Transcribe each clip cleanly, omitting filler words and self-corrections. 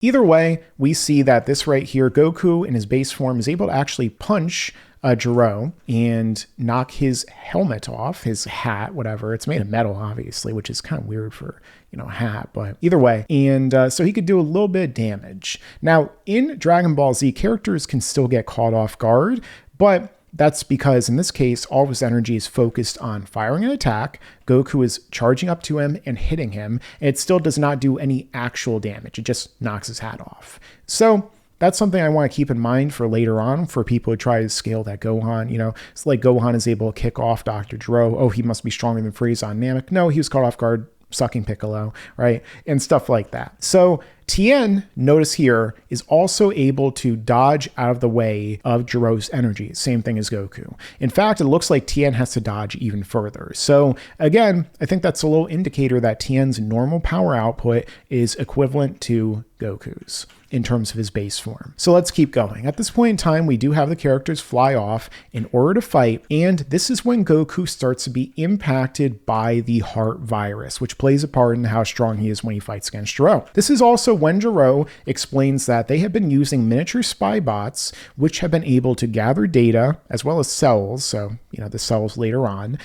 Either way, we see that this right here, Goku in his base form is able to actually punch Jiro and knock his helmet off, his hat, whatever. It's made of metal, obviously, which is kind of weird for, a hat, but either way. And so he could do a little bit of damage. Now, in Dragon Ball Z, characters can still get caught off guard, but that's because in this case, all of his energy is focused on firing an attack. Goku is charging up to him and hitting him. And it still does not do any actual damage. It just knocks his hat off. So that's something I want to keep in mind for later on for people who try to scale that Gohan. It's like Gohan is able to kick off Dr. Gero. Oh, he must be stronger than Frieza on Namek. No, he was caught off guard sucking Piccolo, right? And stuff like that. So Tien, notice here, is also able to dodge out of the way of Jiro's energy. Same thing as Goku. In fact, it looks like Tien has to dodge even further. So again, I think that's a little indicator that Tien's normal power output is equivalent to Goku's in terms of his base form. So let's keep going. At this point in time, we do have the characters fly off in order to fight, and this is when Goku starts to be impacted by the heart virus, which plays a part in how strong he is when he fights against Jiro. This is also when Jiro explains that they have been using miniature spy bots, which have been able to gather data as well as cells, so the cells later on,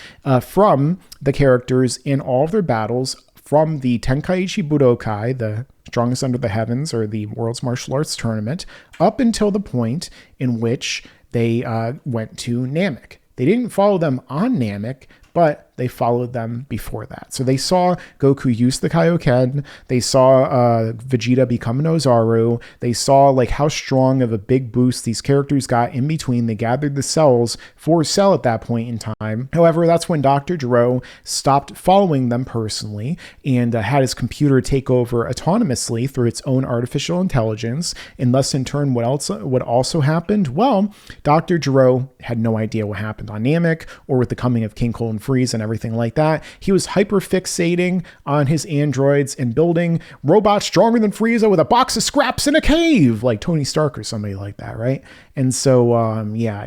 from the characters in all of their battles from the Tenkaichi Budokai, the Strongest Under the Heavens, or the World's Martial Arts Tournament, up until the point in which they went to Namek. They didn't follow them on Namek, but they followed them before that. So they saw Goku use the Kaioken. They saw Vegeta become an Ozaru. They saw how strong of a big boost these characters got in between. They gathered the cells for Cell at that point in time. However, that's when Dr. Gero stopped following them personally and had his computer take over autonomously through its own artificial intelligence. And thus, in turn, what also happened? Well, Dr. Gero had no idea what happened on Namek or with the coming of King Cold and Frieza and everything like that. He was hyperfixating on his androids and building robots stronger than Frieza with a box of scraps in a cave, like Tony Stark or somebody like that, right? And so,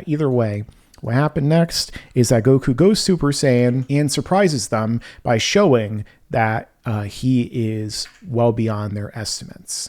either way, what happened next is that Goku goes Super Saiyan and surprises them by showing that he is well beyond their estimates.